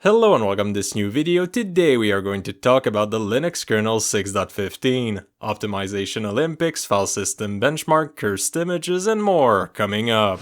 Hello and welcome to this new video. Today we are going to talk about the Linux kernel 6.15, optimization Olympics, file system benchmark, cursed images, and more coming up.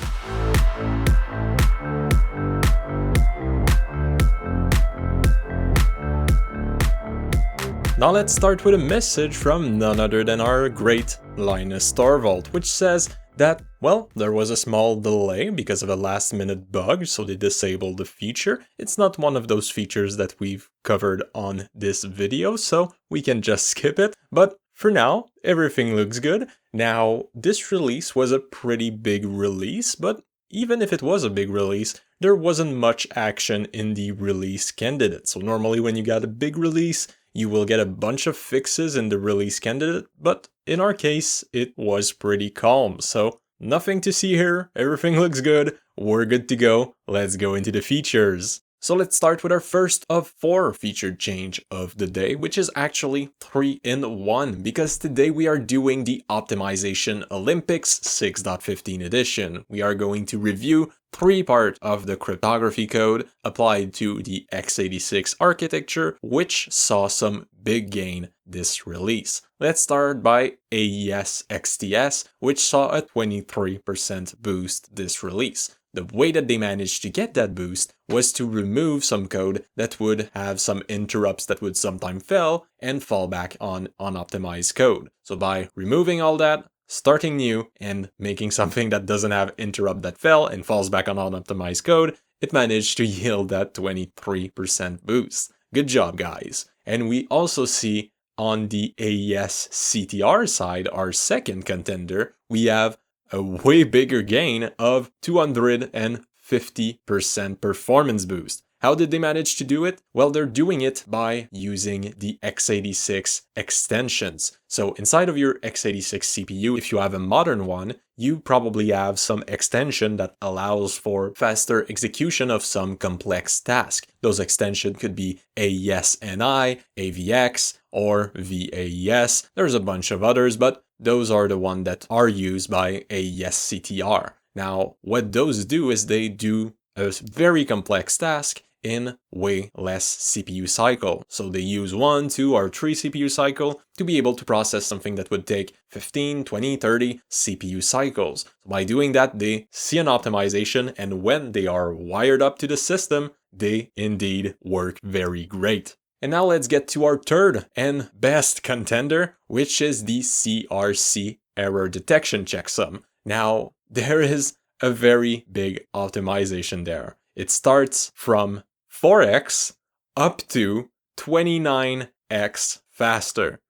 Now let's start with a message from none other than our great Linus Torvald, which says that, well, there was a small delay because of a last-minute bug, so they disabled the feature. It's not one of those features that we've covered on this video, so we can just skip it. But for now, everything looks good. Now, this release was a pretty big release, but even if it was a big release, there wasn't much action in the release candidate. So normally when you got a big release, you will get a bunch of fixes in the release candidate, but in our case, it was pretty calm. So nothing to see here, everything looks good, we're good to go, let's go into the features. So let's start with our first of 4 featured change of the day, which is actually 3 in 1, because today we are doing the Optimization Olympics 6.15 edition. We are going to review 3 parts of the cryptography code applied to the x86 architecture, which saw some big gain this release. Let's start by AES XTS, which saw a 23% boost this release. The way that they managed to get that boost was to remove some code that would have some interrupts that would sometimes fail and fall back on unoptimized code. So by removing all that, starting new, and making something that doesn't have interrupt that fell and falls back on unoptimized code, it managed to yield that 23% boost. Good job, guys. And we also see on the AES CTR side, our second contender, we have a way bigger gain of 250% performance boost. How did they manage to do it? Well, they're doing it by using the x86 extensions. So inside of your x86 CPU, if you have a modern one, you probably have some extension that allows for faster execution of some complex task. Those extensions could be AES-NI, AVX, or VAES. There's a bunch of others, but those are the ones that are used by AES-CTR. Now, what those do is they do a very complex task in way less CPU cycle. So they use 1, 2, or 3 CPU cycle to be able to process something that would take 15, 20, 30 CPU cycles. So by doing that, they see an optimization, and when they are wired up to the system, they indeed work very great. And now let's get to our third and best contender, which is the CRC error detection checksum. Now, there is a very big optimization there. It starts from 4x up to 29x faster.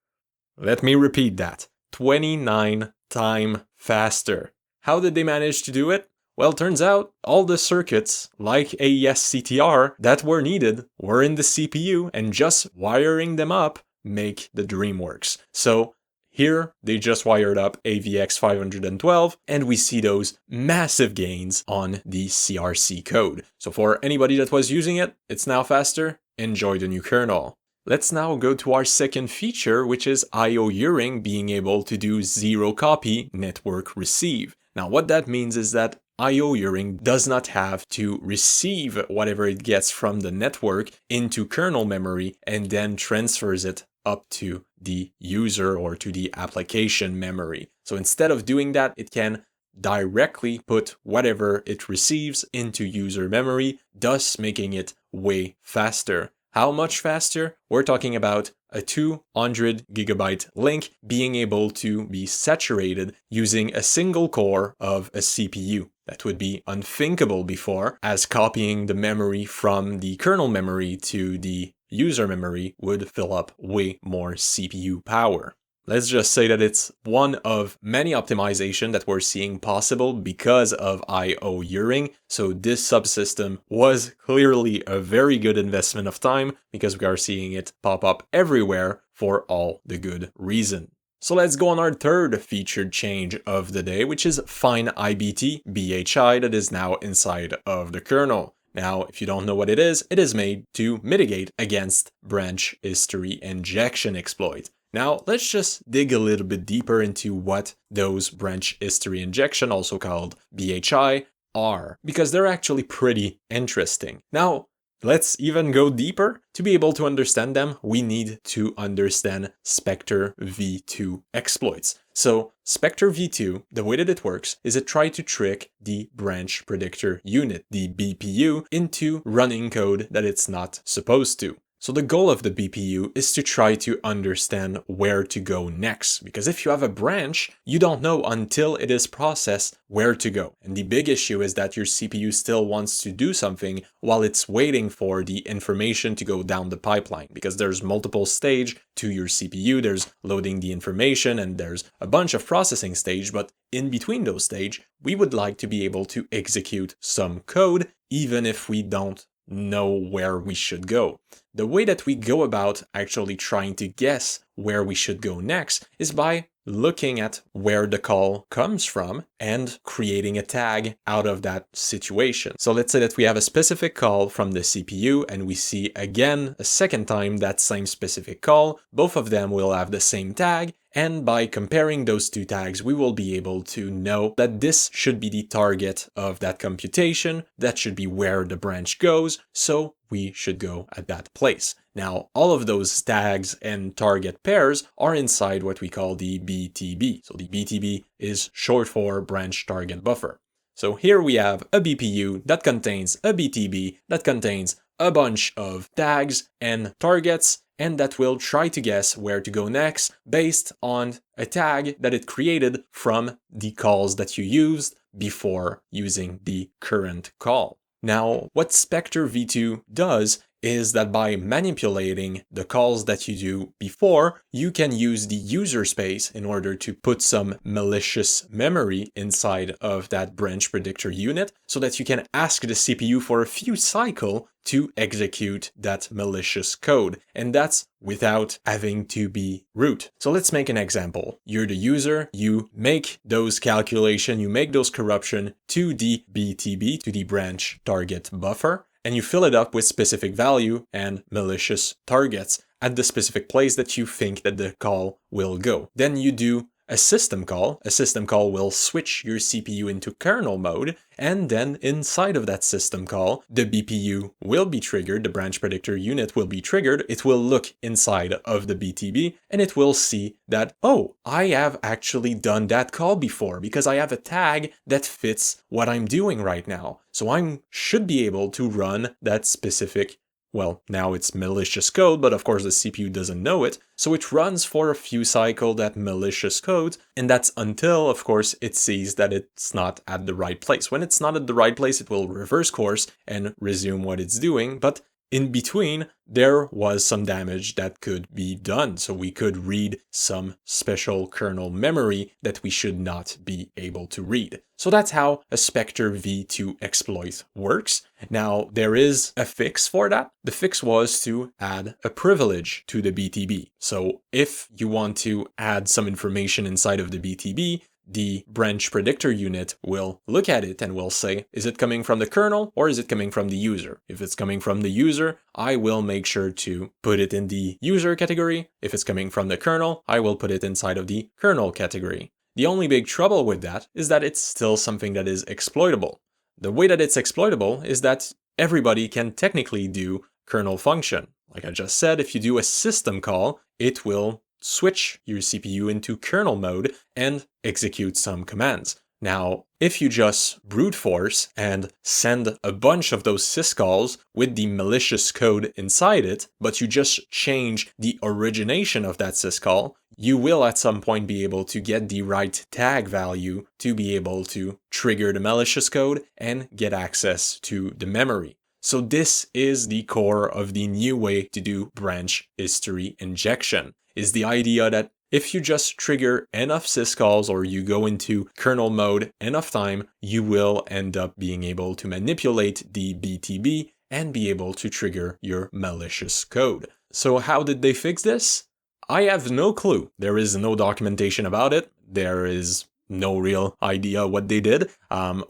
Let me repeat that. 29 times faster. How did they manage to do it? Well, turns out all the circuits, like AES-CTR, that were needed were in the CPU, and just wiring them up make the dream works. So here, they just wired up AVX 512, and we see those massive gains on the CRC code. So for anybody that was using it, it's now faster. Enjoy the new kernel. Let's now go to our second feature, which is I/O Uring being able to do zero copy network receive. Now, what that means is that I/O Uring does not have to receive whatever it gets from the network into kernel memory and then transfers it up to the user or to the application memory. So instead of doing that, it can directly put whatever it receives into user memory, thus making it way faster. How much faster? We're talking about a 200 gigabyte link being able to be saturated using a single core of a CPU. That would be unthinkable before, as copying the memory from the kernel memory to the user memory would fill up way more CPU power. Let's just say that it's one of many optimizations that we're seeing possible because of I/O Uring. So this subsystem was clearly a very good investment of time because we are seeing it pop up everywhere for all the good reason. So let's go on our third featured change of the day, which is FINEIBT-BHI that is now inside of the kernel. Now, if you don't know what it is made to mitigate against branch history injection exploit. Now, let's just dig a little bit deeper into what those branch history injection, also called BHI, are, because they're actually pretty interesting. Now, let's even go deeper. To be able to understand them, we need to understand Spectre v2 exploits. So Spectre v2, the way that it works is it tries to trick the branch predictor unit, the BPU, into running code that it's not supposed to. So the goal of the BPU is to try to understand where to go next, because if you have a branch, you don't know until it is processed where to go. And the big issue is that your CPU still wants to do something while it's waiting for the information to go down the pipeline, because there's multiple stages to your CPU, there's loading the information, and there's a bunch of processing stage, but in between those stages, we would like to be able to execute some code, even if we don't know where we should go. The way that we go about actually trying to guess where we should go next is by looking at where the call comes from and creating a tag out of that situation. So let's say that we have a specific call from the CPU and we see again a second time that same specific call. Both of them will have the same tag, and by comparing those two tags, we will be able to know that this should be the target of that computation, that should be where the branch goes, so we should go at that place. Now, all of those tags and target pairs are inside what we call the BTB. So the BTB is short for branch target buffer. So here we have a BPU that contains a BTB that contains a bunch of tags and targets, and that will try to guess where to go next based on a tag that it created from the calls that you used before using the current call. Now, what Spectre v2 does is that by manipulating the calls that you do before, you can use the user space in order to put some malicious memory inside of that branch predictor unit so that you can ask the CPU for a few cycles to execute that malicious code. And that's without having to be root. So let's make an example. You're the user, you make those calculations, you make those corruption to the BTB, to the branch target buffer, and you fill it up with specific value and malicious targets at the specific place that you think that the call will go. Then you do a system call. A system call will switch your CPU into kernel mode, and then inside of that system call, the BPU will be triggered, the branch predictor unit will be triggered, it will look inside of the BTB, and it will see that, oh, I have actually done that call before because I have a tag that fits what I'm doing right now. So I should be able to run that specific, well, now it's malicious code, but of course the CPU doesn't know it, so it runs for a few cycles that malicious code, and that's until, of course, it sees that it's not at the right place. When it's not at the right place, it will reverse course and resume what it's doing, but in between, there was some damage that could be done. So we could read some special kernel memory that we should not be able to read. So that's how a Spectre v2 exploit works. Now, there is a fix for that. The fix was to add a privilege to the BTB. So if you want to add some information inside of the BTB, the branch predictor unit will look at it and will say, is it coming from the kernel or is it coming from the user? If it's coming from the user, I will make sure to put it in the user category. If it's coming from the kernel, I will put it inside of the kernel category. The only big trouble with that is that it's still something that is exploitable. The way that it's exploitable is that everybody can technically do kernel function. Like I just said, if you do a system call, it will switch your CPU into kernel mode and execute some commands. Now, if you just brute force and send a bunch of those syscalls with the malicious code inside it, but you just change the origination of that syscall, you will at some point be able to get the right tag value to be able to trigger the malicious code and get access to the memory. So this is the core of the new way to do branch history injection. Is the idea that if you just trigger enough syscalls or you go into kernel mode enough time, you will end up being able to manipulate the BTB and be able to trigger your malicious code. So how did they fix this? I have no clue. There is no documentation about it. There is no real idea what they did.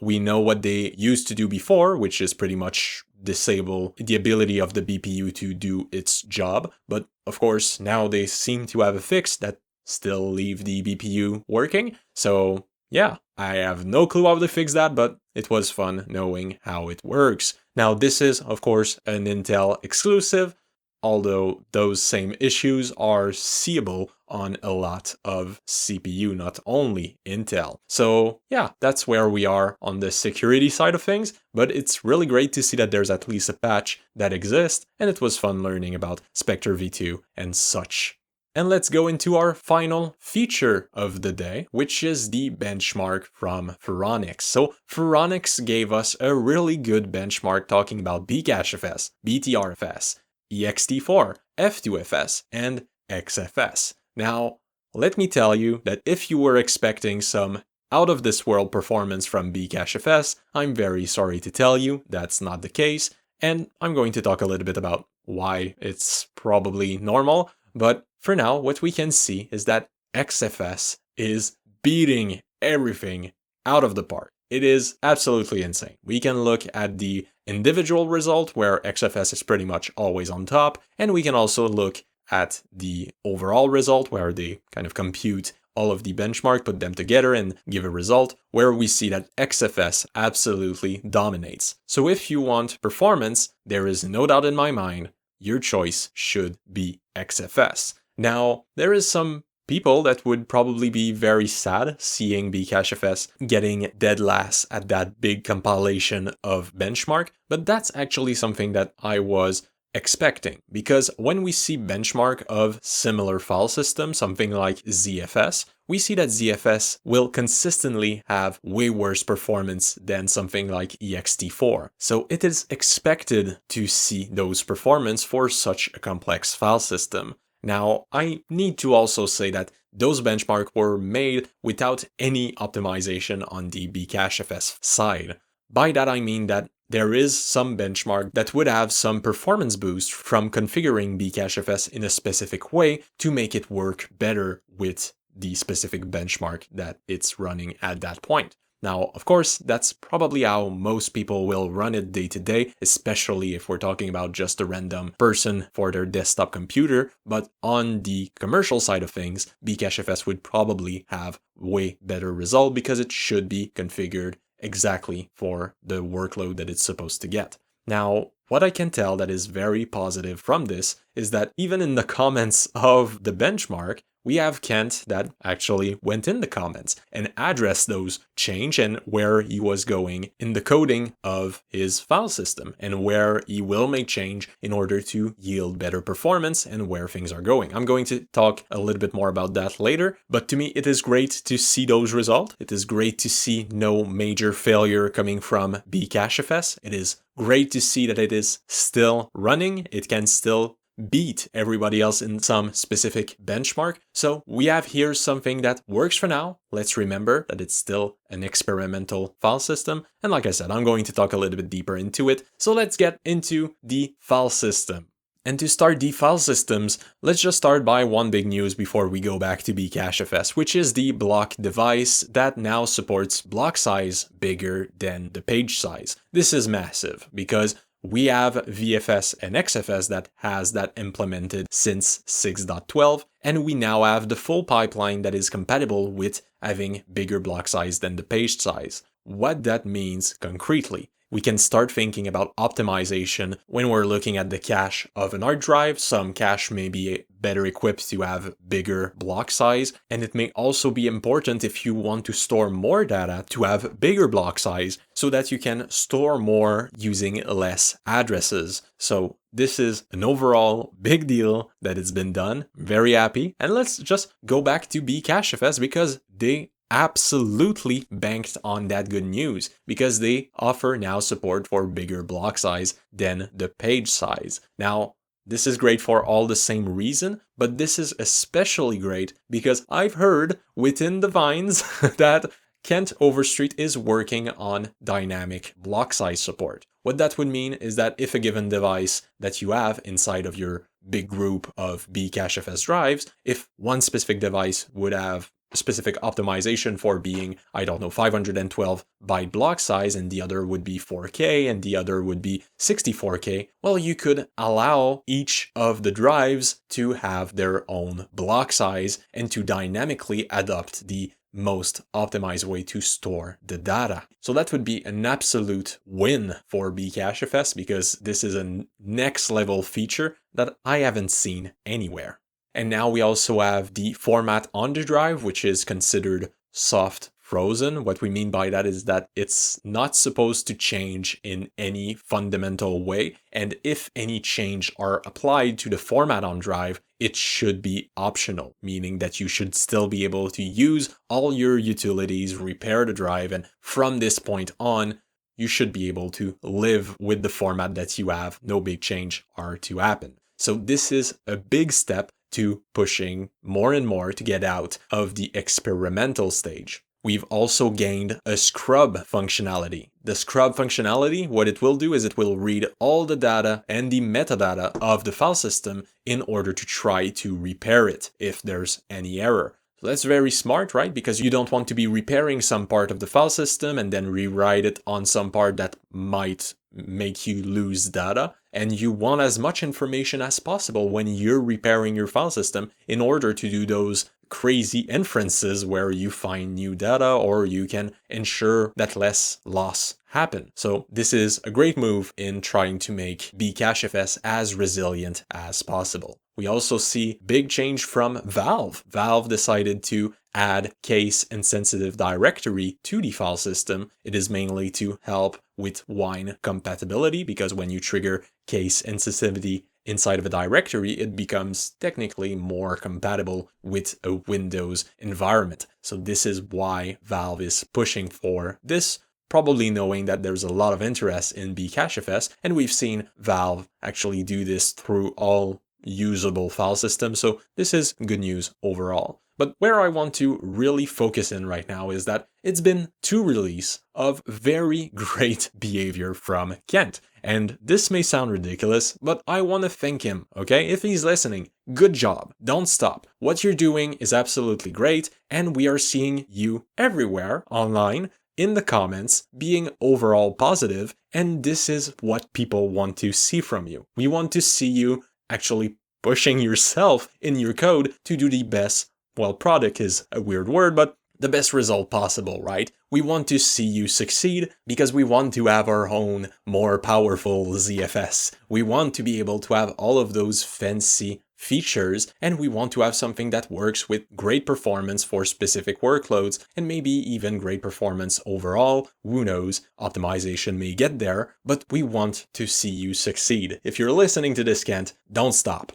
We know what they used to do before, which is pretty much disable the ability of the BPU to do its job. But of course, now they seem to have a fix that still leave the BPU working. So yeah, I have no clue how they fix that, but it was fun knowing how it works. Now, this is, of course, an Intel exclusive, although those same issues are seeable on a lot of CPU, not only Intel. So yeah, that's where we are on the security side of things, but it's really great to see that there's at least a patch that exists, and it was fun learning about Spectre v2 and such. And let's go into our final feature of the day, which is the benchmark from Phoronix. So Phoronix gave us a really good benchmark talking about Bcachefs, BTRFS, ext4, f2fs, and xfs. Now, let me tell you that if you were expecting some out-of-this-world performance from Bcachefs, I'm very sorry to tell you that's not the case, and I'm going to talk a little bit about why it's probably normal, but for now, what we can see is that XFS is beating everything out of the park. It is absolutely insane. We can look at the individual result where XFS is pretty much always on top, and we can also look at the overall result where they kind of compute all of the benchmark, put them together and give a result where we see that XFS absolutely dominates. So if you want performance, there is no doubt in my mind, your choice should be XFS. Now, there is some people that would probably be very sad seeing Bcachefs getting dead last at that big compilation of benchmark, but that's actually something that I was expecting, because when we see benchmark of similar file systems, something like ZFS, we see that ZFS will consistently have way worse performance than something like ext4. So it is expected to see those performance for such a complex file system. Now, I need to also say that those benchmarks were made without any optimization on the Bcachefs side. By that I mean that there is some benchmark that would have some performance boost from configuring Bcachefs in a specific way to make it work better with the specific benchmark that it's running at that point. Now, of course, that's probably how most people will run it day to day, especially if we're talking about just a random person for their desktop computer. But on the commercial side of things, Bcachefs would probably have way better result because it should be configured exactly for the workload that it's supposed to get. Now, what I can tell that is very positive from this is that even in the comments of the benchmark, we have Kent that actually went in the comments and addressed those change and where he was going in the coding of his file system and where he will make change in order to yield better performance and where things are going. I'm going to talk a little bit more about that later, but to me it is great to see those results. It is great to see no major failure coming from Bcachefs. It is great to see that it is still running. It can still beat everybody else in some specific benchmark. So we have here something that works for now. Let's remember that it's still an experimental file system. And like I said, I'm going to talk a little bit deeper into it. So let's get into the file system. And to start the file systems, let's just start by one big news before we go back to Bcachefs, which is the block device that now supports block size bigger than the page size. This is massive because we have VFS and XFS that has that implemented since 6.12, and we now have the full pipeline that is compatible with having bigger block size than the page size. What that means concretely, we can start thinking about optimization when we're looking at the cache of an hard drive. Some cache may be better equipped to have bigger block size, and it may also be important if you want to store more data to have bigger block size so that you can store more using less addresses. So this is an overall big deal that it's been done. Very happy. And let's just go back to Bcachefs because they absolutely banked on that good news because they offer now support for bigger block size than the page size. Now, this is great for all the same reason, but this is especially great because I've heard within the vines that Kent Overstreet is working on dynamic block size support. What that would mean is that if a given device that you have inside of your big group of Bcachefs drives, if one specific device would have specific optimization for being, 512 byte block size, and the other would be 4K, and the other would be 64K, well, you could allow each of the drives to have their own block size and to dynamically adapt the most optimized way to store the data. So that would be an absolute win for Bcachefs, because this is a next level feature that I haven't seen anywhere. And now we also have the format on the drive, which is considered soft frozen. What we mean by that is that it's not supposed to change in any fundamental way. And if any change are applied to the format on drive, it should be optional, meaning that you should still be able to use all your utilities, repair the drive, and from this point on, you should be able to live with the format that you have. No big change are to happen. So this is a big step to pushing more and more to get out of the experimental stage. We've also gained a scrub functionality. The scrub functionality, what it will do is it will read all the data and the metadata of the file system in order to try to repair it if there's any error. So that's very smart, right? Because you don't want to be repairing some part of the file system and then rewrite it on some part that might make you lose data. And you want as much information as possible when you're repairing your file system in order to do those crazy inferences where you find new data or you can ensure that less loss happen. So this is a great move in trying to make Bcachefs as resilient as possible. We also see big change from Valve. Valve decided to add case insensitive directory to the file system. It is mainly to help with wine compatibility, because when you trigger case insensitivity inside of a directory, it becomes technically more compatible with a Windows environment. So this is why Valve is pushing for this, probably knowing that there's a lot of interest in Bcachefs, and we've seen Valve actually do this through all usable file systems. So this is good news overall. But where I want to really focus in right now is that it's been 2 releases of very great behavior from Kent. And this may sound ridiculous, but I want to thank him, okay? If he's listening, good job. Don't stop. What you're doing is absolutely great, and we are seeing you everywhere online in the comments being overall positive, and this is what people want to see from you. We want to see you actually pushing yourself in your code to do the best, well, product is a weird word, but the best result possible, right? We want to see you succeed because we want to have our own more powerful ZFS. We want to be able to have all of those fancy features, and we want to have something that works with great performance for specific workloads and maybe even great performance overall. Who knows, optimization may get there, but we want to see you succeed. If you're listening to this, Kent, don't stop.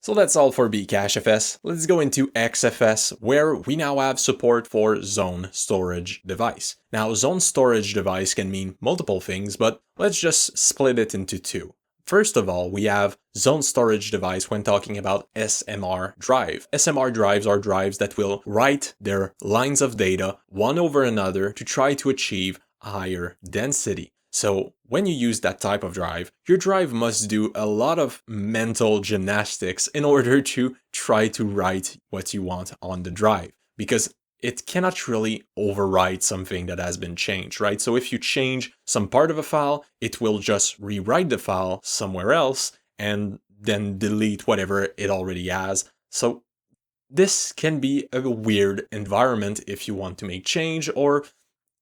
So that's all for Bcachefs. Let's go into XFS, where we now have support for zone storage device. Now, zone storage device can mean multiple things, but let's just split it into 2. First of all, we have zone storage device when talking about SMR drive. SMR drives are drives that will write their lines of data one over another to try to achieve higher density. So when you use that type of drive, your drive must do a lot of mental gymnastics in order to try to write what you want on the drive, because it cannot really overwrite something that has been changed, right? So if you change some part of a file, it will just rewrite the file somewhere else and then delete whatever it already has. So this can be a weird environment if you want to make change, or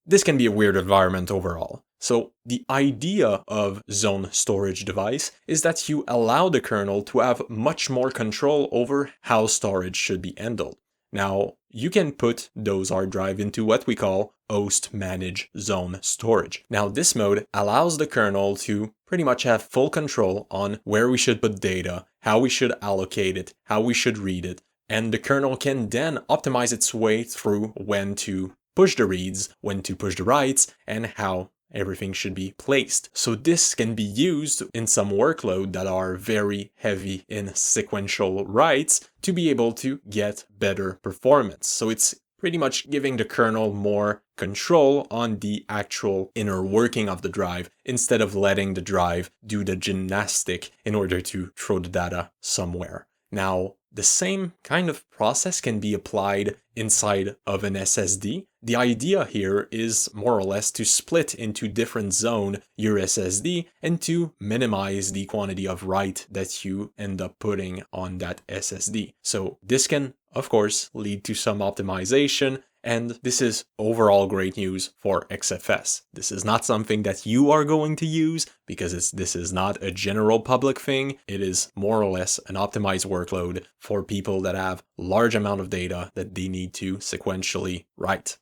this can be a weird environment overall. So the idea of zone storage device is that you allow the kernel to have much more control over how storage should be handled. Now, you can put those hard drive into what we call host manage zone storage. Now, this mode allows the kernel to pretty much have full control on where we should put data, how we should allocate it, how we should read it, and the kernel can then optimize its way through when to push the reads, when to push the writes, and how everything should be placed. So this can be used in some workload that are very heavy in sequential writes to be able to get better performance. So it's pretty much giving the kernel more control on the actual inner working of the drive instead of letting the drive do the gymnastic in order to throw the data somewhere. Now, the same kind of process can be applied inside of an SSD. The idea here is more or less to split into different zones your SSD and to minimize the quantity of write that you end up putting on that SSD. So this can, of course, lead to some optimization And this is overall great news for XFS. This is not something that you are going to use because this is not a general public thing. It is more or less an optimized workload for people that have large amount of data that they need to sequentially write.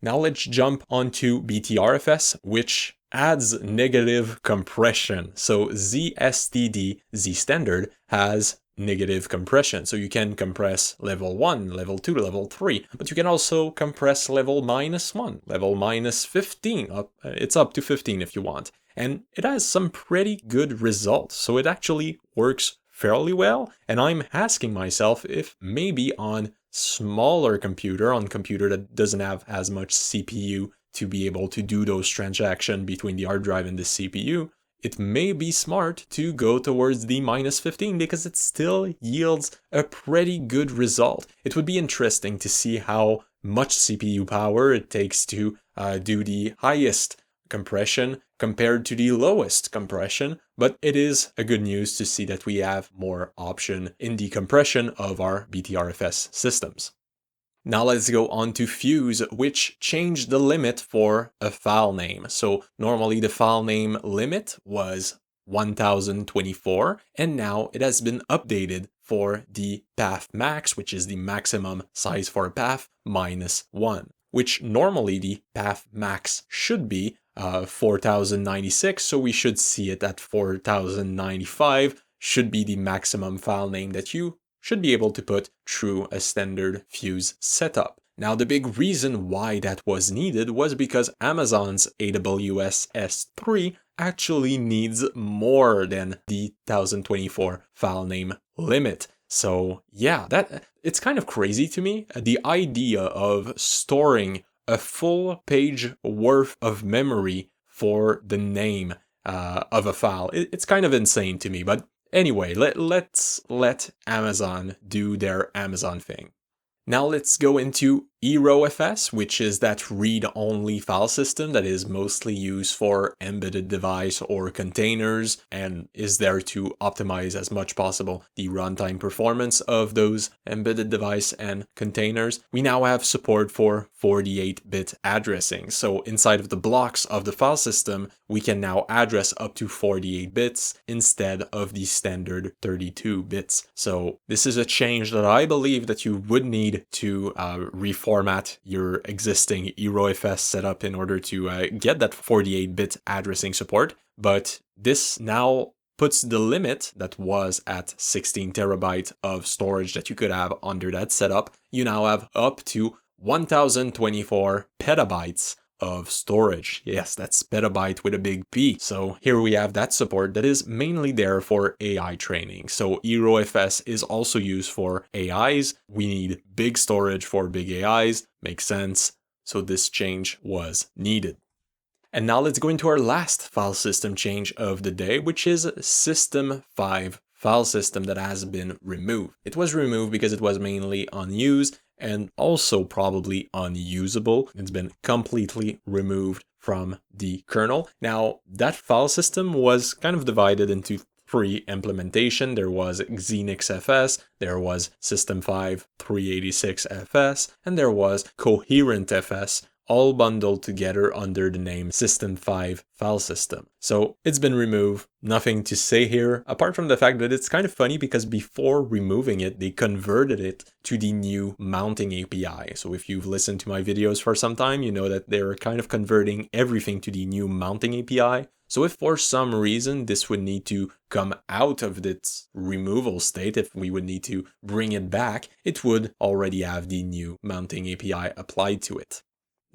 Now let's jump onto BTRFS, which adds negative compression. So ZSTD, Z standard, has negative compression. So you can compress level 1, level 2, level 3, but you can also compress level -1, level -15. It's up to 15 if you want. And it has some pretty good results. So it actually works fairly well. And I'm asking myself if maybe on smaller computer, on computer that doesn't have as much CPU to be able to do those transactions between the hard drive and the CPU, it may be smart to go towards the -15 because it still yields a pretty good result. It would be interesting to see how much CPU power it takes to do the highest compression compared to the lowest compression, but it is a good news to see that we have more option in the compression of our BTRFS systems. Now let's go on to Fuse, which changed the limit for a file name. So normally the file name limit was 1024, and now it has been updated for the path max, which is the maximum size for a path, -1, which normally the path max should be 4096, so we should see it at 4095, should be the maximum file name that you should be able to put through a standard Fuse setup. Now the big reason why that was needed was because Amazon's AWS S3 actually needs more than the 1024 file name limit. So yeah, it's kind of crazy to me. The idea of storing a full page worth of memory for the name of a file, it's kind of insane to me. But anyway, let's let Amazon do their Amazon thing. Now let's go into EROFS, which is that read-only file system that is mostly used for embedded device or containers and is there to optimize as much possible the runtime performance of those embedded device and containers. We now have support for 48-bit addressing. So inside of the blocks of the file system, we can now address up to 48 bits instead of the standard 32 bits. So this is a change that I believe that you would need to reformat your existing EROFS setup in order to get that 48-bit addressing support. But this now puts the limit that was at 16 terabytes of storage that you could have under that setup. You now have up to 1024 petabytes of storage. Yes, that's petabyte with a big P. So here we have that support that is mainly there for AI training. So EROFS is also used for AIs. We need big storage for big AIs. Makes sense. So this change was needed. And now let's go into our last file system change of the day, which is System 5 file system that has been removed. It was removed because it was mainly unused and also probably unusable. It's been completely removed from the kernel. Now, that file system was kind of divided into 3 implementation. There was XenixFS, there was System 5 386FS, and there was CoherentFS, all bundled together under the name System 5 file system. So it's been removed, nothing to say here, apart from the fact that it's kind of funny because before removing it, they converted it to the new mounting API. So if you've listened to my videos for some time, you know that they're kind of converting everything to the new mounting API. So if for some reason this would need to come out of its removal state, if we would need to bring it back, it would already have the new mounting API applied to it.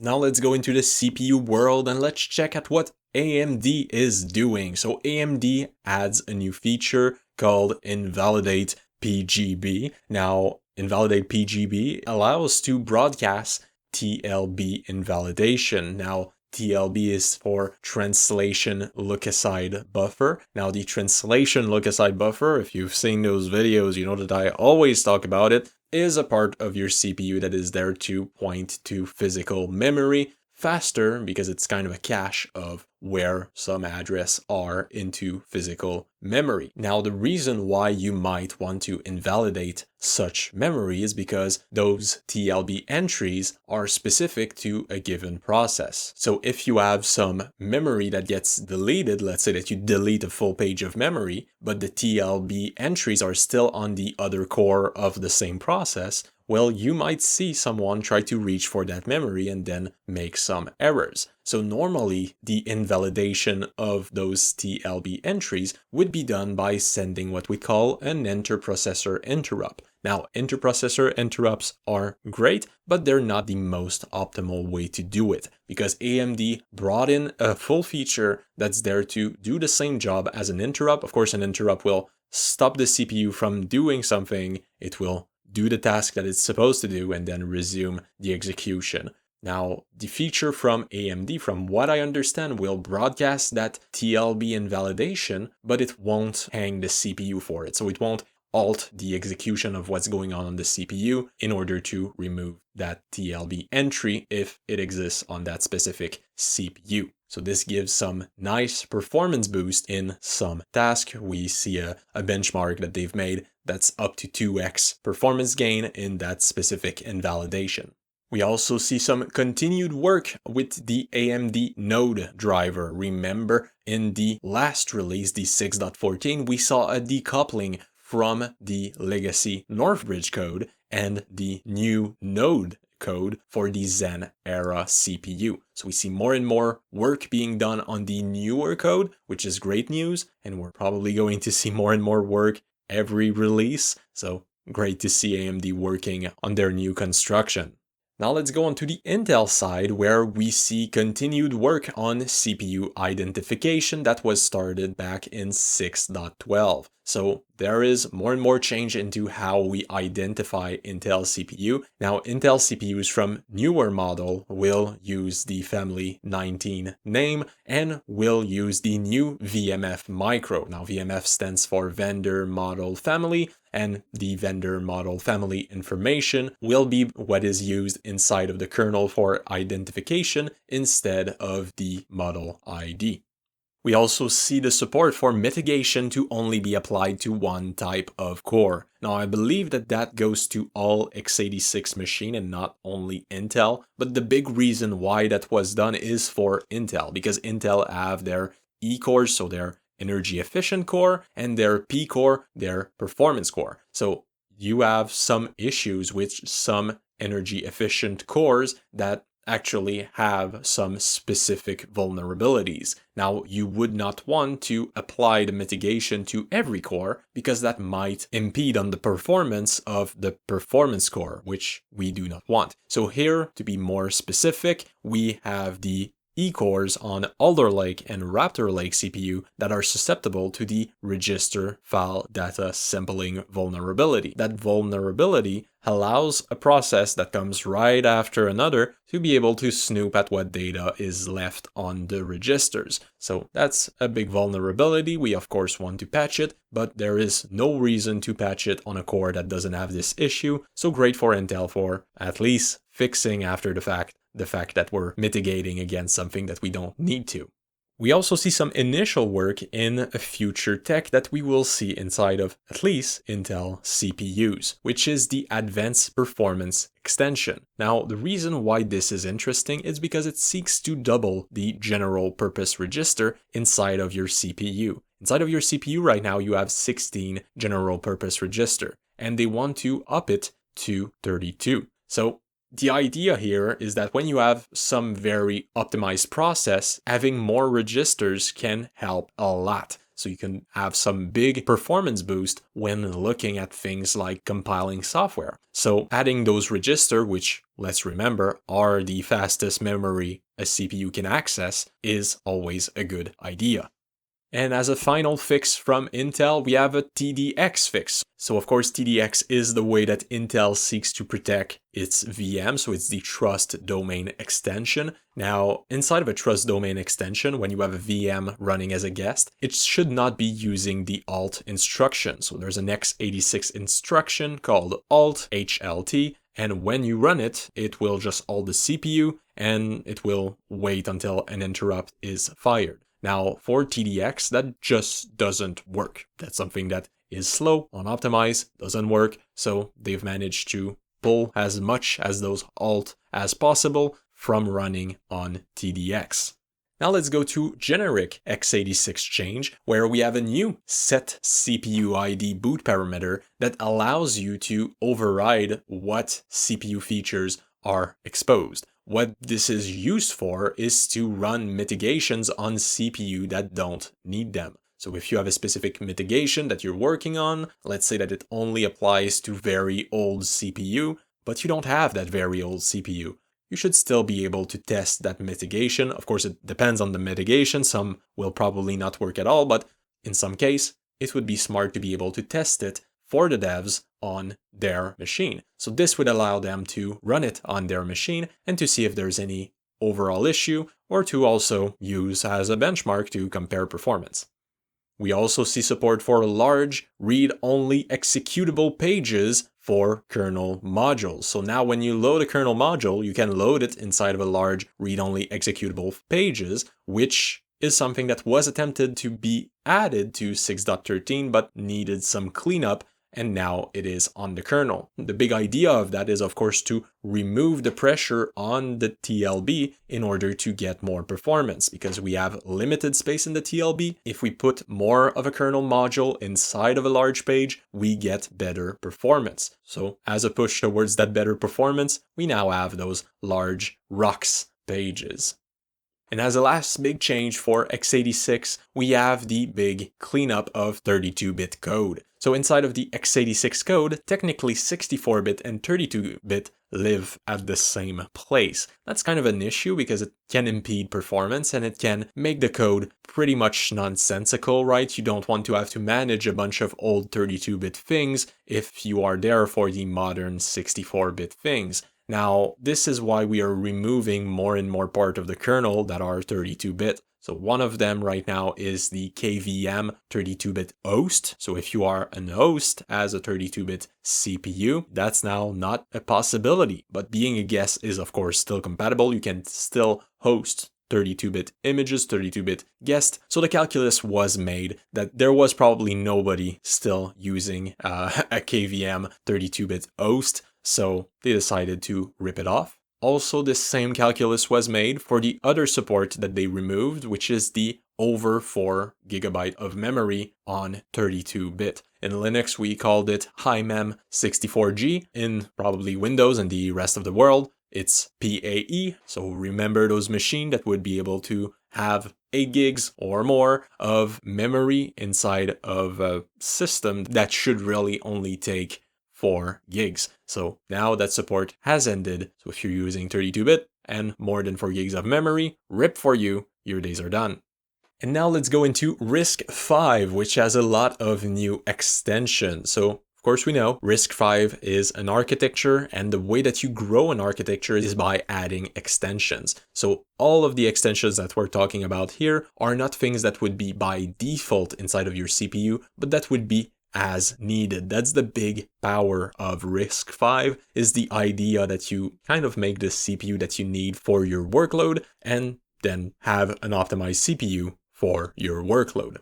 Now let's go into the CPU world and let's check at what AMD is doing. So AMD adds a new feature called FINEIBT-BHI. Now, FINEIBT-BHI allows to broadcast TLB invalidation. Now, TLB is for translation look-aside buffer. Now, the translation look-aside buffer, if you've seen those videos, you know that I always talk about it, is a part of your CPU that is there to point to physical memory faster because it's kind of a cache of where some address are into physical memory. Now, the reason why you might want to invalidate such memory is because those TLB entries are specific to a given process. So if you have some memory that gets deleted, let's say that you delete a full page of memory, but the TLB entries are still on the other core of the same process, well, you might see someone try to reach for that memory and then make some errors. So normally, the invalidation of those TLB entries would be done by sending what we call an interprocessor interrupt. Now, interprocessor interrupts are great, but they're not the most optimal way to do it, because AMD brought in a full feature that's there to do the same job as an interrupt. Of course, an interrupt will stop the CPU from doing something. It will do the task that it's supposed to do and then resume the execution. Now, the feature from AMD, from what I understand, will broadcast that TLB invalidation, but it won't hang the CPU for it. So it won't halt the execution of what's going on the CPU in order to remove that TLB entry if it exists on that specific CPU. So this gives some nice performance boost in some task. We see a benchmark that they've made that's up to 2x performance gain in that specific invalidation. We also see some continued work with the AMD node driver. Remember, in the last release, the 6.14, we saw a decoupling from the legacy Northbridge code and the new node code for the Zen era CPU. So we see more and more work being done on the newer code, which is great news, and we're probably going to see more and more work every release. So great to see AMD working on their new construction. Now let's go on to the Intel side, where we see continued work on CPU identification that was started back in 6.12. So there is more and more change into how we identify Intel CPU. Now, Intel CPUs from newer model will use the family 19 name and will use the new VMF micro. Now, VMF stands for vendor model family, and the vendor model family information will be what is used inside of the kernel for identification instead of the model ID. We also see the support for mitigation to only be applied to one type of core. Now, I believe that goes to all x86 machine and not only Intel, but the big reason why that was done is for Intel, because Intel have their E-cores, so their energy efficient core, and their P-core, their performance core. So you have some issues with some energy efficient cores that actually have some specific vulnerabilities. Now, you would not want to apply the mitigation to every core because that might impede on the performance of the performance core, which we do not want. So here, to be more specific, we have the E-cores on Alder Lake and Raptor Lake CPU that are susceptible to the register file data sampling vulnerability. That vulnerability allows a process that comes right after another to be able to snoop at what data is left on the registers. So that's a big vulnerability. We of course want to patch it, but there is no reason to patch it on a core that doesn't have this issue. So great for Intel for at least fixing after the fact that we're mitigating against something that we don't need to. We also see some initial work in a future tech that we will see inside of at least Intel CPUs, which is the Advanced Performance Extension. Now, the reason why this is interesting is because it seeks to double the general purpose register inside of your CPU. Inside of your CPU right now, you have 16 general purpose register, and they want to up it to 32. So the idea here is that when you have some very optimized process, having more registers can help a lot. So you can have some big performance boost when looking at things like compiling software. So adding those registers, which let's remember are the fastest memory a CPU can access, is always a good idea. And as a final fix from Intel, we have a TDX fix. So of course, TDX is the way that Intel seeks to protect its VM, so it's the trust domain extension. Now, inside of a trust domain extension, when you have a VM running as a guest, it should not be using the alt instruction. So there's an x86 instruction called alt HLT, and when you run it, it will just halt the CPU and it will wait until an interrupt is fired. Now, for TDX, that just doesn't work. That's something that is slow, unoptimized, doesn't work, so they've managed to pull as much as those halt as possible from running on TDX. Now let's go to generic x86 change, where we have a new set CPU ID boot parameter that allows you to override what CPU features are exposed. What this is used for is to run mitigations on CPU that don't need them. So if you have a specific mitigation that you're working on, let's say that it only applies to very old CPU, but you don't have that very old CPU, you should still be able to test that mitigation. Of course, it depends on the mitigation. Some will probably not work at all, but in some case, it would be smart to be able to test it for the devs on their machine. So this would allow them to run it on their machine and to see if there's any overall issue, or to also use as a benchmark to compare performance. We also see support for large read-only executable pages for kernel modules. So now when you load a kernel module, you can load it inside of a large read-only executable pages, which is something that was attempted to be added to 6.13 but needed some cleanup, and now it is on the kernel. The big idea of that is, of course, to remove the pressure on the TLB in order to get more performance, because we have limited space in the TLB. If we put more of a kernel module inside of a large page, we get better performance. So as a push towards that better performance, we now have those large ROX pages. And as a last big change for x86, we have the big cleanup of 32-bit code. So inside of the x86 code, technically 64-bit and 32-bit live at the same place. That's kind of an issue because it can impede performance and it can make the code pretty much nonsensical, right? You don't want to have to manage a bunch of old 32-bit things if you are there for the modern 64-bit things. Now, this is why we are removing more and more part of the kernel that are 32-bit. So one of them right now is the KVM 32-bit host. So if you are an host as a 32-bit CPU, that's now not a possibility. But being a guest is of course still compatible. You can still host 32-bit images, 32-bit guest. So the calculus was made that there was probably nobody still using a KVM 32-bit host. So they decided to rip it off. Also, this same calculus was made for the other support that they removed, which is the over 4 GB of memory on 32-bit. In Linux, we called it HiMem 64G. In probably Windows and the rest of the world, it's PAE. So remember those machines that would be able to have 8 gigs or more of memory inside of a system that should really only take 4 gigs. So now that support has ended. So if you're using 32-bit and more than 4 gigs of memory, rip for you, your days are done. And now let's go into RISC-V, which has a lot of new extensions. So of course we know RISC-V is an architecture, and the way that you grow an architecture is by adding extensions. So all of the extensions that we're talking about here are not things that would be by default inside of your CPU, but that would be as needed. That's the big power of RISC-V, is the idea that you kind of make the CPU that you need for your workload and then have an optimized CPU for your workload.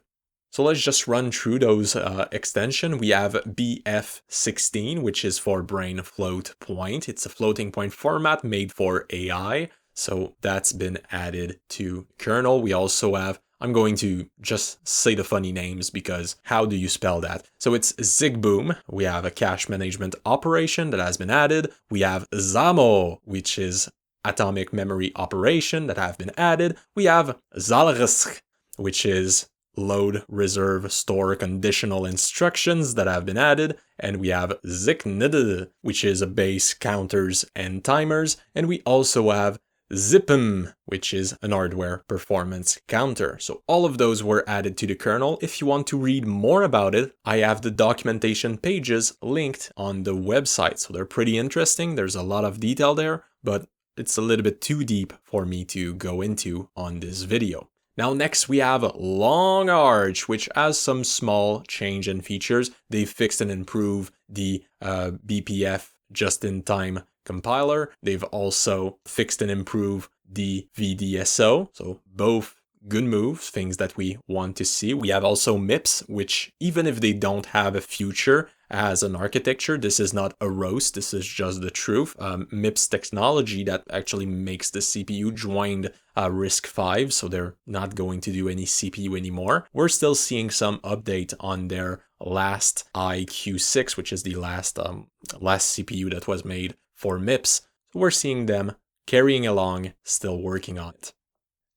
So let's just run through those extensions. We have BF16, which is for brain float point. It's a floating point format made for AI. So that's been added to kernel. We also have, I'm going to just say the funny names because how do you spell that? So it's Zigboom. We have a cache management operation that has been added. We have ZAMO, which is atomic memory operation that have been added. We have ZALRSC, which is load, reserve, store conditional instructions that have been added. And we have ZICND, which is a base counters and timers. And we also have ZIPM, which is an hardware performance counter. So all of those were added to the kernel. If you want to read more about it, I have the documentation pages linked on the website. So they're pretty interesting. There's a lot of detail there, but it's a little bit too deep for me to go into on this video. Now next we have Long Arch, which has some small change in features. They fixed and improved the BPF just-in-time compiler. They've also fixed and improved the VDSO, so both good moves, things that we want to see. We have also MIPS, which even if they don't have a future as an architecture, this is not a roast, this is just the truth. MIPS technology that actually makes the CPU joined RISC-V, so they're not going to do any CPU anymore. We're still seeing some update on their last IQ6, which is the last CPU that was made for MIPS. So we're seeing them carrying along, still working on it.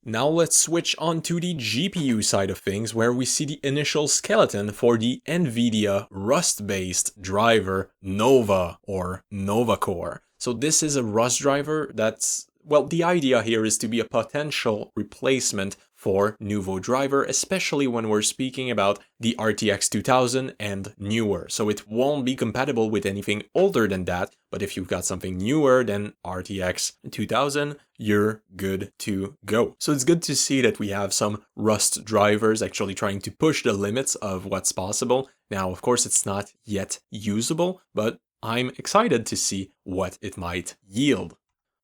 Now let's switch on to the GPU side of things, where we see the initial skeleton for the NVIDIA Rust-based driver Nova or Nova Core. So this is a Rust driver that's, well, the idea here is to be a potential replacement for Nouveau driver, especially when we're speaking about the RTX 2000 and newer. So it won't be compatible with anything older than that, but if you've got something newer than RTX 2000, you're good to go. So it's good to see that we have some Rust drivers actually trying to push the limits of what's possible. Now, of course, it's not yet usable, but I'm excited to see what it might yield.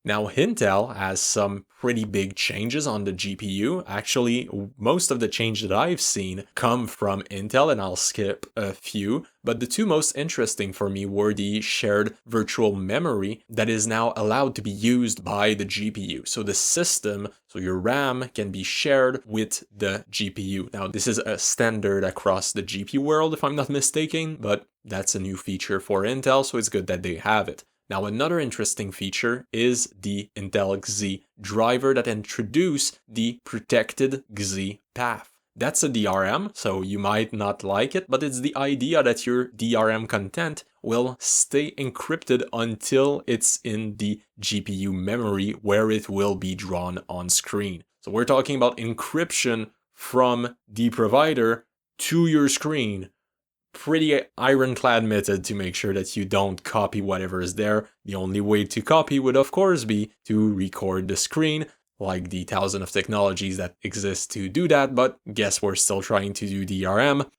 Now, Intel has some pretty big changes on the GPU. Actually, most of the changes that I've seen come from Intel, and I'll skip a few. But the two most interesting for me were the shared virtual memory that is now allowed to be used by the GPU. So the system, so your RAM can be shared with the GPU. Now, this is a standard across the GPU world, if I'm not mistaken, but that's a new feature for Intel, so it's good that they have it. Now, another interesting feature is the Intel Xi driver that introduced the protected Xi path. That's a DRM, so you might not like it, but it's the idea that your DRM content will stay encrypted until it's in the GPU memory where it will be drawn on screen. So we're talking about encryption from the provider to your screen. Pretty ironclad method to make sure that you don't copy whatever is there. The only way to copy would of course be to record the screen, like the thousand of technologies that exist to do that, but guess we're still trying to do DRM.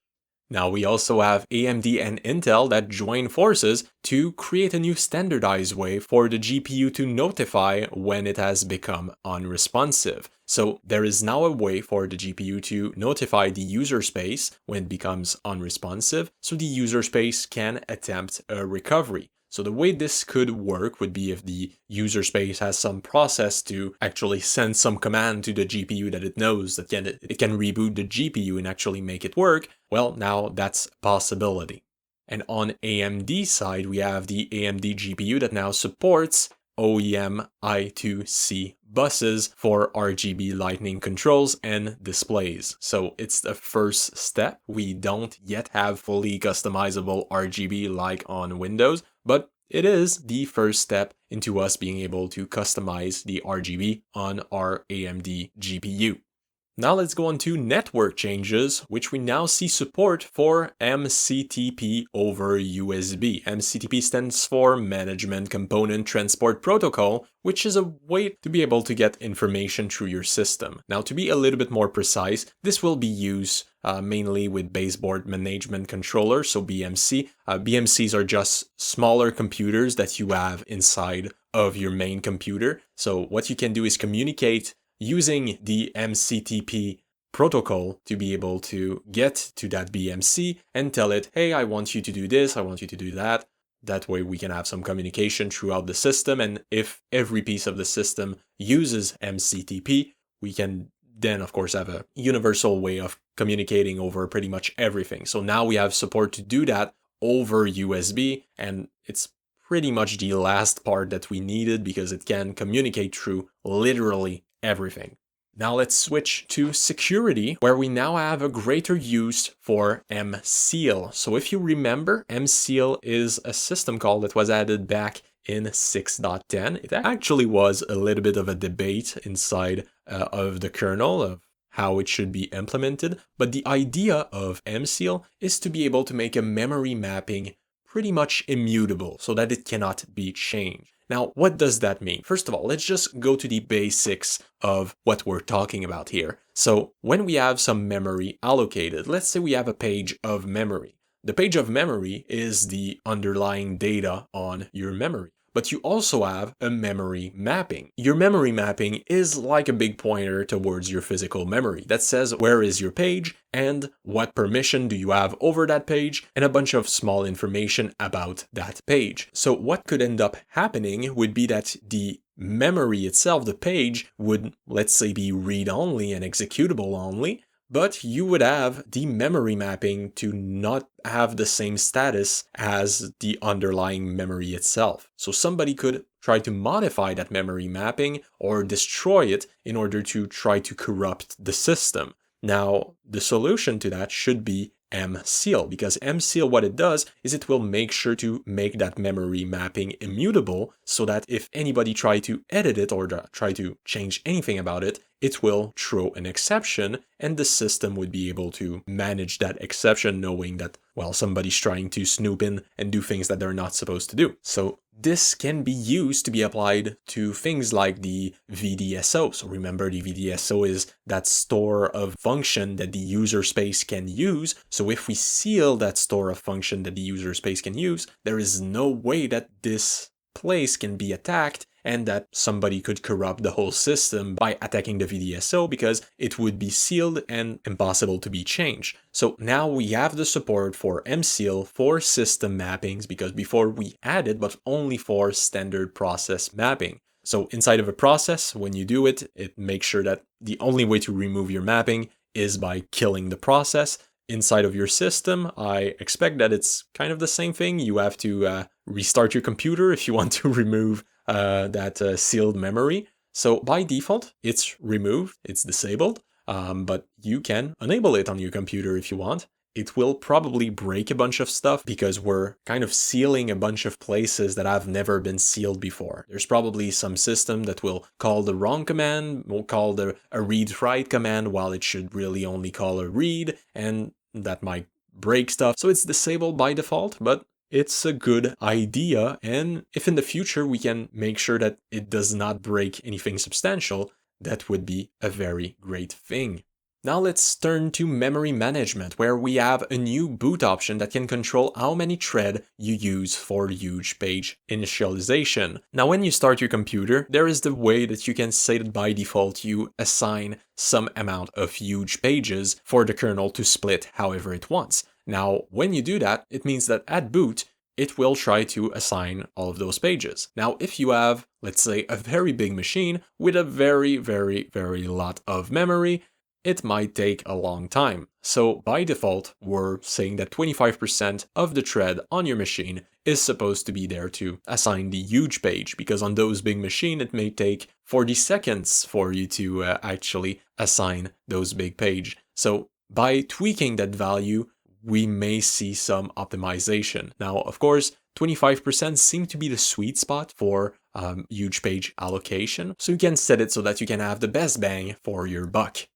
Now we also have AMD and Intel that join forces to create a new standardized way for the GPU to notify when it has become unresponsive. So there is now a way for the GPU to notify the user space when it becomes unresponsive, so the user space can attempt a recovery. So the way this could work would be if the user space has some process to actually send some command to the GPU that it knows that it can reboot the GPU and actually make it work. Well, now that's a possibility. And on AMD side, we have the AMD GPU that now supports OEM I2C buses for RGB lighting controls and displays. So it's the first step. We don't yet have fully customizable RGB like on Windows, but it is the first step into us being able to customize the RGB on our AMD GPU. Now let's go on to network changes, which we now see support for MCTP over USB. MCTP stands for Management Component Transport Protocol, which is a way to be able to get information through your system. Now, to be a little bit more precise, this will be used mainly with baseboard management controllers, so BMC. BMCs are just smaller computers that you have inside of your main computer. So what you can do is communicate using the MCTP protocol to be able to get to that BMC and tell it, hey, I want you to do this, I want you to do that. That way we can have some communication throughout the system. And if every piece of the system uses MCTP, we can then, of course, have a universal way of communicating over pretty much everything. So now we have support to do that over USB, and it's pretty much the last part that we needed because it can communicate through literally everything. Now let's switch to security, where we now have a greater use for MSeal. So if you remember, MSeal is a system call that was added back in 6.10. It actually was a little bit of a debate inside of the kernel of how it should be implemented, but the idea of MSeal is to be able to make a memory mapping pretty much immutable so that it cannot be changed. Now, what does that mean? First of all, let's just go to the basics of what we're talking about here. So when we have some memory allocated, let's say we have a page of memory. The page of memory is the underlying data on your memory. But you also have a memory mapping. Your memory mapping is like a big pointer towards your physical memory that says where is your page and what permission do you have over that page and a bunch of small information about that page. So what could end up happening would be that the memory itself, the page, would, let's say, be read-only and executable only, but you would have the memory mapping to not have the same status as the underlying memory itself. So somebody could try to modify that memory mapping or destroy it in order to try to corrupt the system. Now, the solution to that should be MSeal, because MSeal, what it does is it will make sure to make that memory mapping immutable so that if anybody try to edit it or try to change anything about it, it will throw an exception and the system would be able to manage that exception knowing that, well, somebody's trying to snoop in and do things that they're not supposed to do. So this can be used to be applied to things like the VDSO. So remember, the VDSO is that store of function that the user space can use. So if we seal that store of function that the user space can use, there is no way that this place can be attacked and that somebody could corrupt the whole system by attacking the VDSO because it would be sealed and impossible to be changed. So now we have the support for MSeal for system mappings, because before we had it, but only for standard process mapping. So inside of a process, when you do it, it makes sure that the only way to remove your mapping is by killing the process. Inside of your system, I expect that it's kind of the same thing. You have to restart your computer if you want to remove that sealed memory. So by default, it's removed, it's disabled, but you can enable it on your computer if you want. It will probably break a bunch of stuff because we're kind of sealing a bunch of places that have never been sealed before. There's probably some system that will call the wrong command, will call a read-write command while it should really only call a read, and that might break stuff. So it's disabled by default, but it's a good idea. And if in the future we can make sure that it does not break anything substantial, that would be a very great thing. Now let's turn to memory management, where we have a new boot option that can control how many threads you use for huge page initialization. Now when you start your computer, there is the way that you can say that by default you assign some amount of huge pages for the kernel to split however it wants. Now when you do that, it means that at boot, it will try to assign all of those pages. Now, if you have, let's say, a very big machine with a very lot of memory, it might take a long time. So by default, we're saying that 25% of the thread on your machine is supposed to be there to assign the huge page, because on those big machines, it may take 40 seconds for you to actually assign those big page. So by tweaking that value, we may see some optimization. Now, of course, 25% seem to be the sweet spot for huge page allocation. So you can set it so that you can have the best bang for your buck.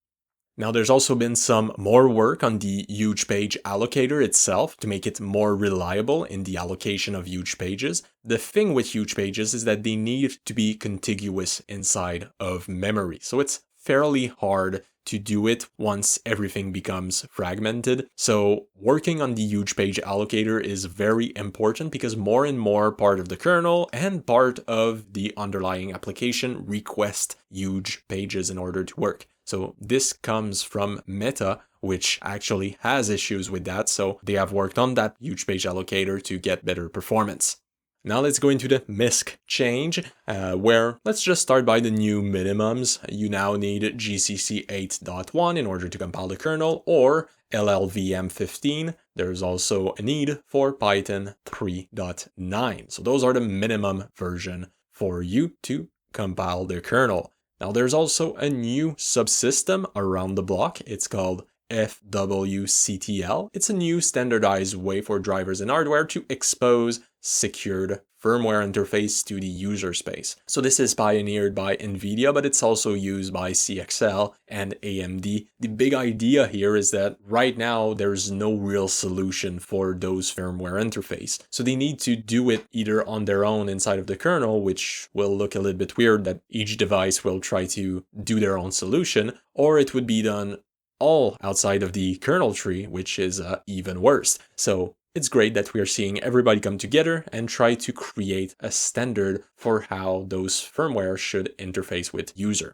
Now, there's also been some more work on the huge page allocator itself to make it more reliable in the allocation of huge pages. The thing with huge pages is that they need to be contiguous inside of memory. So it's fairly hard to do it once everything becomes fragmented. So working on the huge page allocator is very important because more and more part of the kernel and part of the underlying application request huge pages in order to work. So this comes from Meta, which actually has issues with that. So they have worked on that huge page allocator to get better performance. Now let's go into the Misc change, where let's just start by the new minimums. You now need GCC 8.1 in order to compile the kernel, or LLVM 15. There's also a need for Python 3.9. So those are the minimum version for you to compile the kernel. Now there's also a new subsystem around the block. It's called FWCTL. It's a new standardized way for drivers and hardware to expose secured firmware interface to the user space. So this is pioneered by NVIDIA, but it's also used by CXL and AMD. The big idea here is that right now there's no real solution for those firmware interface. So they need to do it either on their own inside of the kernel, which will look a little bit weird that each device will try to do their own solution, or it would be done all outside of the kernel tree, which is even worse. So it's great that we are seeing everybody come together and try to create a standard for how those firmware should interface with user.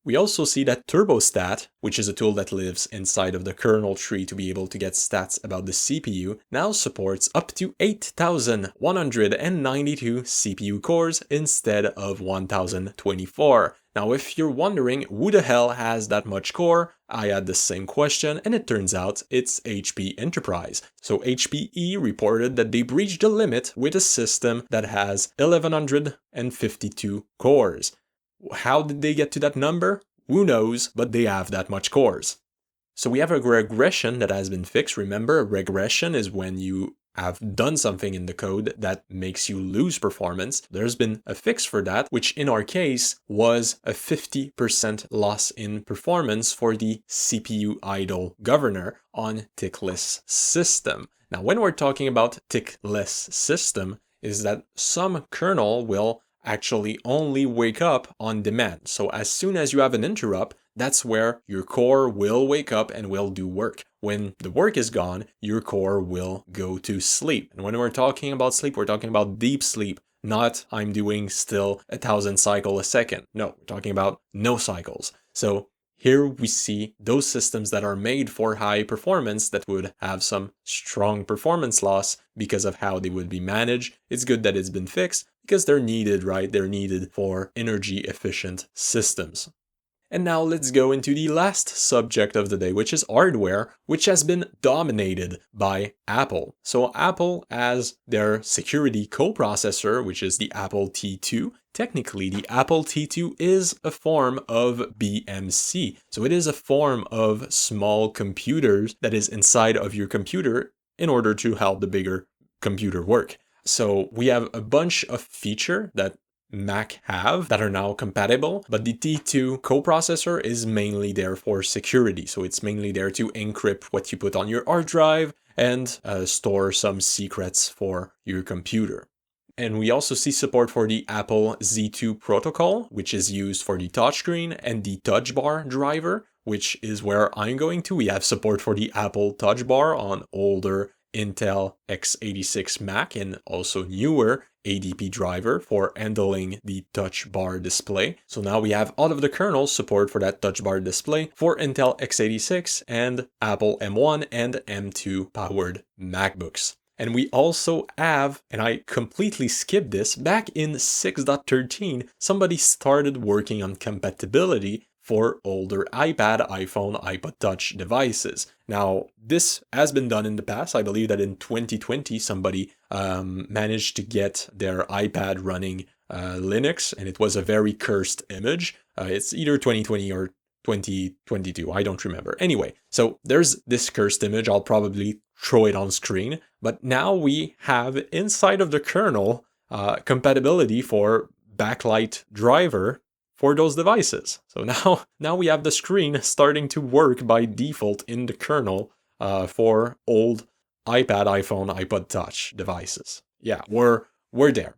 We also see that Turbostat, which is a tool that lives inside of the kernel tree to be able to get stats about the CPU, now supports up to 8,192 CPU cores instead of 1,024. Now, if you're wondering who the hell has that much core, I had the same question, and it turns out it's HP Enterprise. So HPE reported that they breached the limit with a system that has 1,152 cores. How did they get to that number? Who knows, but they have that much cores. So we have a regression that has been fixed. Remember, a regression is when you have done something in the code that makes you lose performance. There's been a fix for that, which in our case was a 50% loss in performance for the CPU idle governor on tickless system. Now, when we're talking about tickless system, is that some kernel will actually only wake up on demand. So as soon as you have an interrupt, that's where your core will wake up and will do work. When the work is gone, your core will go to sleep. And when we're talking about sleep, we're talking about deep sleep, not I'm doing still 1,000 cycles a second. No, we're talking about no cycles. So here we see those systems that are made for high performance that would have some strong performance loss because of how they would be managed. It's good that it's been fixed because they're needed, right? They're needed for energy efficient systems. And now let's go into the last subject of the day, which is hardware, which has been dominated by Apple. So Apple has their security coprocessor, which is the Apple T2. Technically, the Apple T2 is a form of BMC. So it is a form of small computers that is inside of your computer in order to help the bigger computer work. So we have a bunch of features that Mac have that are now compatible, but the T2 coprocessor is mainly there for security. So it's mainly there to encrypt what you put on your hard drive and store some secrets for your computer. And we also see support for the Apple Z2 protocol, which is used for the touchscreen, and the touch bar driver, which is where I'm going to. We have support for the Apple touch bar on older Intel x86 Mac and also newer ADP driver for handling the touch bar display. So now we have all of the kernel support for that touch bar display for Intel x86 and Apple M1 and M2 powered MacBooks. And we also have, and I completely skipped this, back in 6.13, somebody started working on compatibility for older iPad, iPhone, iPod Touch devices. Now, this has been done in the past. I believe that in 2020, somebody managed to get their iPad running Linux, and it was a very cursed image. It's either 2020 or 2022, I don't remember. Anyway, so there's this cursed image. I'll probably throw it on screen. But now we have inside of the kernel compatibility for backlight driver for those devices. So now we have the screen starting to work by default in the kernel for old iPad, iPhone, iPod Touch devices. Yeah, we're there.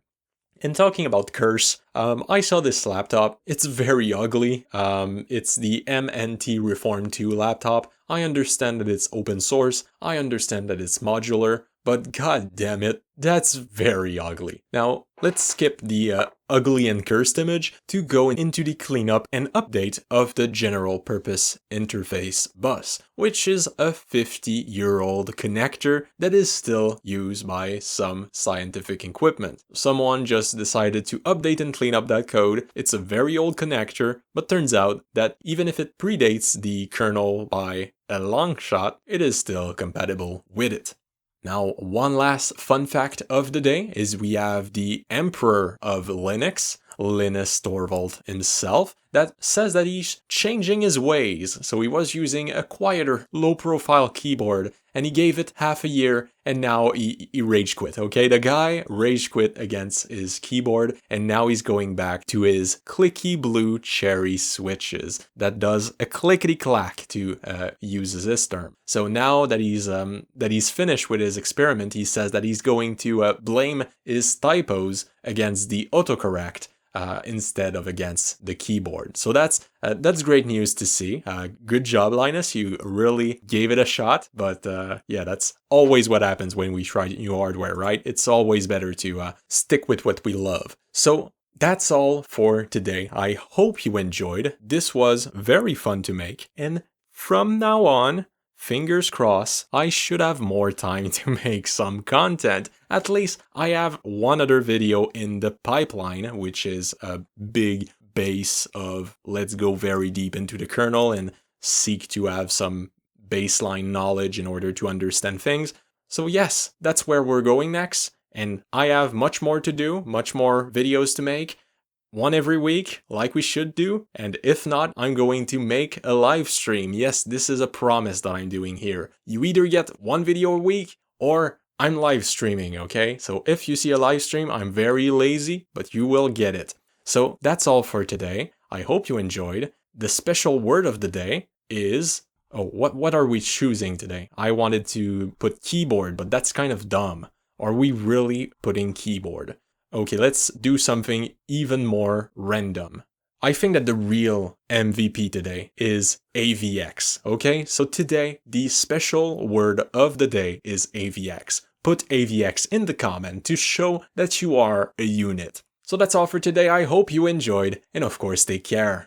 And talking about curse, I saw this laptop. It's very ugly. It's the MNT Reform 2 laptop. I understand that it's open source. I understand that it's modular. But god damn it, that's very ugly. Now, let's skip the ugly and cursed image to go into the cleanup and update of the general purpose interface bus, which is a 50-year-old connector that is still used by some scientific equipment. Someone just decided to update and clean up that code. It's a very old connector, but turns out that even if it predates the kernel by a long shot, it is still compatible with it. Now, one last fun fact of the day is we have the emperor of Linux, Linus Torvald himself, that says that he's changing his ways. So he was using a quieter, low-profile keyboard, and he gave it half a year, and now he rage quit, okay? The guy rage quit against his keyboard, and now he's going back to his clicky blue cherry switches that does a clickety-clack, to use this term. So now that he's finished with his experiment, he says that he's going to blame his typos against the autocorrect instead of against the keyboard. keyboard. So that's great news to see. Good job, Linus. You really gave it a shot. But yeah, that's always what happens when we try new hardware, right? It's always better to stick with what we love. So that's all for today. I hope you enjoyed. This was very fun to make. And from now on, fingers crossed, I should have more time to make some content. At least I have one other video in the pipeline, which is a big base of let's go very deep into the kernel and seek to have some baseline knowledge in order to understand things. So yes, that's where we're going next. And I have much more to do, much more videos to make. One every week, like we should do. And if not, I'm going to make a live stream. Yes, this is a promise that I'm doing here. You either get one video a week or I'm live streaming, okay? So if you see a live stream, I'm very lazy, but you will get it. So that's all for today. I hope you enjoyed. The special word of the day is... Oh, what are we choosing today? I wanted to put keyboard, but that's kind of dumb. Are we really putting keyboard? Okay, let's do something even more random. I think that the real MVP today is AVX, okay? So today, the special word of the day is AVX. Put AVX in the comment to show that you are a unit. So that's all for today. I hope you enjoyed, and of course, take care.